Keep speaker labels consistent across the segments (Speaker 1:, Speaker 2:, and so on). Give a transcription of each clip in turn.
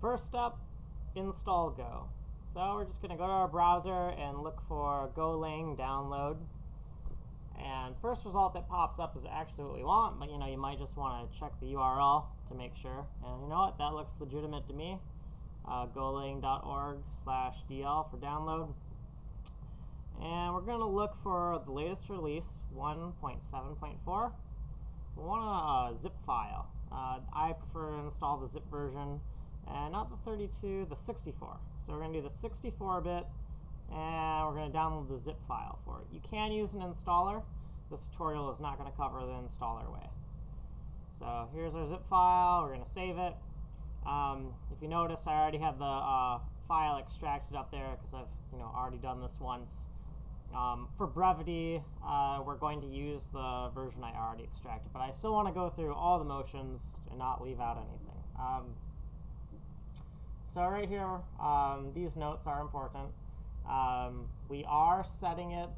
Speaker 1: First step, install Go. So we're just going to go to our browser and look for GoLang download. And first result that pops up is actually what we want, but you might just want to check the URL to make sure. And you know what? That looks legitimate to me. golang.org/DL for download. And we're going to look for the latest release, 1.7.4. We want a zip file. I prefer to install the zip version, and not the 32, the 64. So we're going to do the 64-bit, and we're going to download the zip file for it. You can use an installer. This tutorial is not going to cover the installer way. So here's our zip file. We're going to save it. If you notice, I already have the file extracted up there because I've already done this once. For brevity, we're going to use the version I already extracted, but I still want to go through all the motions and not leave out anything. So right here, these notes are important. We are setting it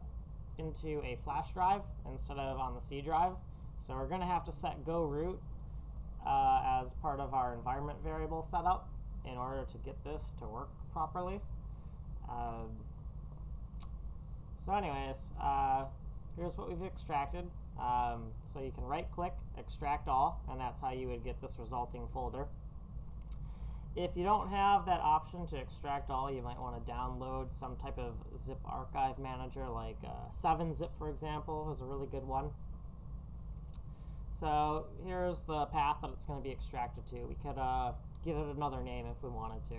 Speaker 1: into a flash drive instead of on the C drive, so we're going to have to set go root as part of our environment variable setup in order to get this to work properly. So anyways, here's what we've extracted. So you can right-click, extract all, and that's how you would get this resulting folder. If you don't have that option to extract all, you might want to download some type of zip archive manager, like 7-zip, for example, is a really good one. So here's the path that it's going to be extracted to. We could give it another name if we wanted to.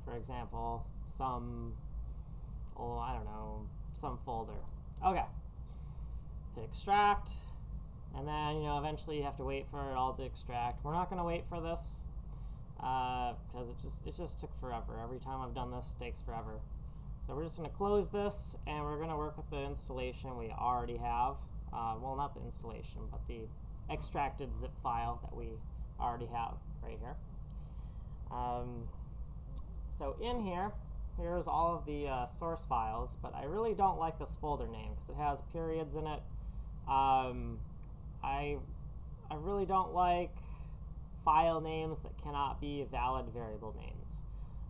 Speaker 1: For example, some folder. Okay. Hit extract, and then eventually you have to wait for it all to extract. We're not going to wait for this because it just took forever. Every time I've done this, it takes forever. So we're just going to close this, and we're going to work with the installation we already have. Well, not the installation, but the extracted zip file that we already have right here. So in here, here's all of the source files, but I really don't like this folder name because it has periods in it. I really don't like file names that cannot be valid variable names.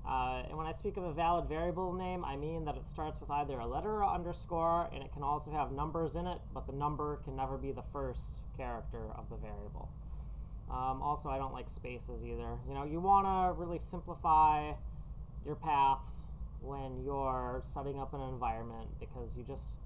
Speaker 1: And when I speak of a valid variable name, I mean that it starts with either a letter or underscore, and it can also have numbers in it, but the number can never be the first character of the variable. Also, I don't like spaces either. You want to really simplify your paths when you're setting up an environment, because you just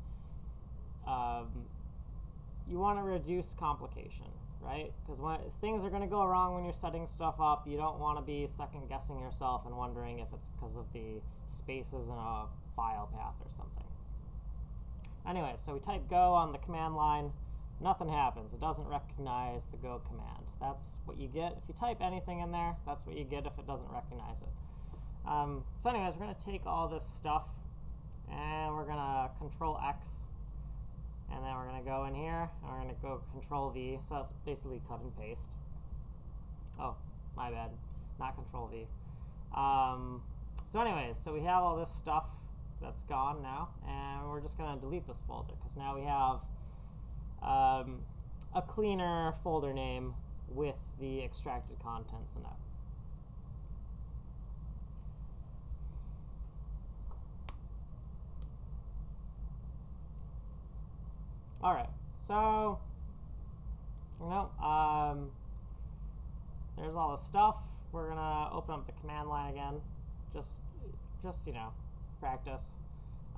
Speaker 1: you want to reduce complication, right? Because when things are going to go wrong when you're setting stuff up, you don't want to be second guessing yourself and wondering if it's because of the spaces in a file path or something. Anyway, so we type go on the command line, nothing happens. It doesn't recognize the go command. That's what you get if you type anything in there. That's what you get if it doesn't recognize it. So anyways, we're going to take all this stuff and we're going to Control X, and then we're going to go in here and we're going to go Control V. So that's basically cut and paste. Oh, my bad, not Control V. So anyways, so we have all this stuff that's gone now, and we're just going to delete this folder because now we have a cleaner folder name with the extracted contents in it. Alright, so, there's all the stuff. We're going to open up the command line again, just practice.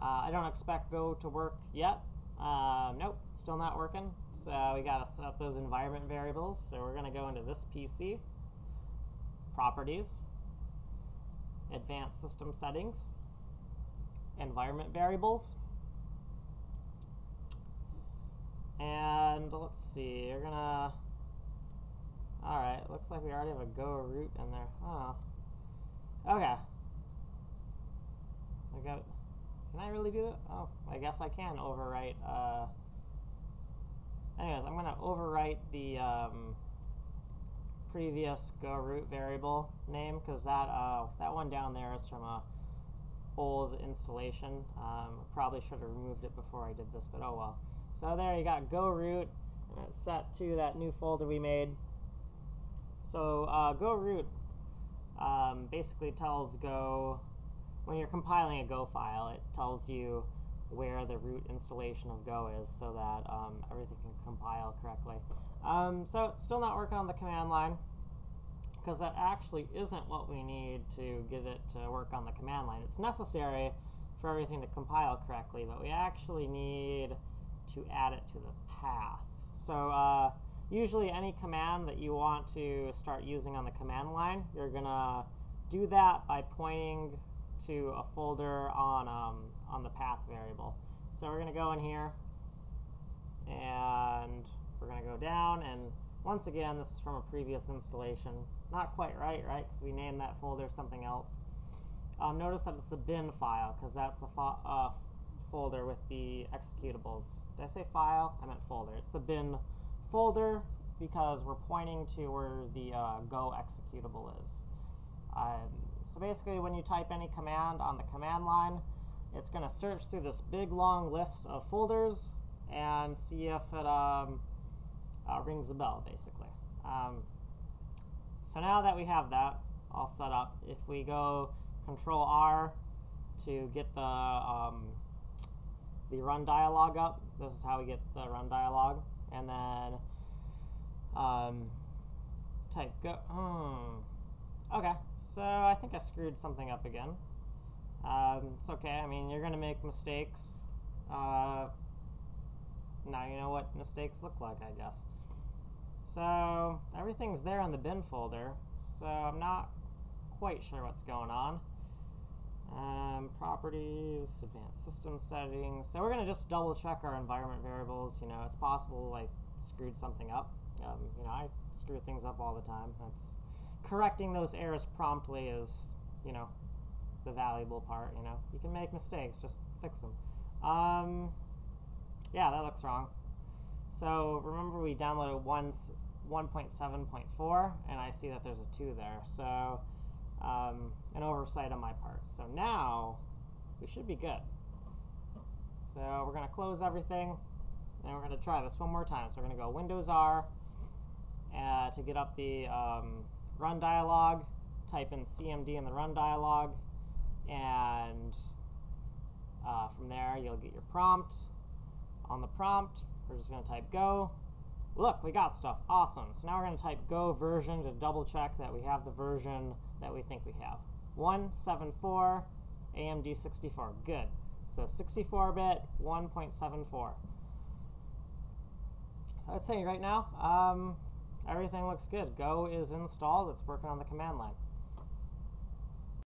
Speaker 1: I don't expect Go to work yet. Nope, still not working. So we got to set up those environment variables. So we're going to go into this PC, Properties, Advanced System Settings, Environment Variables. And let's see, you're gonna, alright, looks like we already have a go root in there. Oh. Okay. Can I really do it? Oh, I guess I can overwrite, anyways, I'm gonna overwrite the previous go root variable name, because that one down there is from a old installation. Probably should have removed it before I did this, but oh well. So there you got go root, and it's set to that new folder we made. So go root basically tells Go, when you're compiling a Go file, it tells you where the root installation of Go is so that everything can compile correctly. So it's still not working on the command line, because that actually isn't what we need to get it to work on the command line. It's necessary for everything to compile correctly, but we actually need to add it to the path. So usually any command that you want to start using on the command line, you're going to do that by pointing to a folder on the path variable. So we're going to go in here, and we're going to go down, and once again, this is from a previous installation. Not quite right? Because we named that folder something else. Notice that it's the bin file, because that's the folder with the executables. Did I say file? I meant folder. It's the bin folder because we're pointing to where the Go executable is. So basically, when you type any command on the command line, it's going to search through this big long list of folders and see if it rings a bell, basically. So now that we have that all set up, if we go Control R to get the run dialog up, this is how we get the run dialog, and then type Go. Okay, so I think I screwed something up again. It's okay. I mean, you're going to make mistakes. Now you know what mistakes look like, I guess. So everything's there in the bin folder, so I'm not quite sure what's going on. Properties, advanced system settings. So we're going to just double check our environment variables. You know, it's possible I screwed something up. You know, I screw things up all the time. That's correcting those errors promptly is, you know, the valuable part. You know, you can make mistakes, just fix them. Yeah, that looks wrong. So remember we downloaded 1.7.4, and I see that there's a 2 there. So an oversight on my part. So now we should be good. So we're going to close everything, and we're going to try this one more time. So we're going to go Windows R to get up the run dialog, type in CMD in the run dialog, and from there you'll get your prompt. On the prompt, we're just going to type Go. Look, we got stuff. Awesome. So now we're going to type Go version to double check that we have the version that we think we have. 174 AMD 64. Good. So 64-bit 1.74. So I'd say right now, everything looks good. Go is installed. It's working on the command line.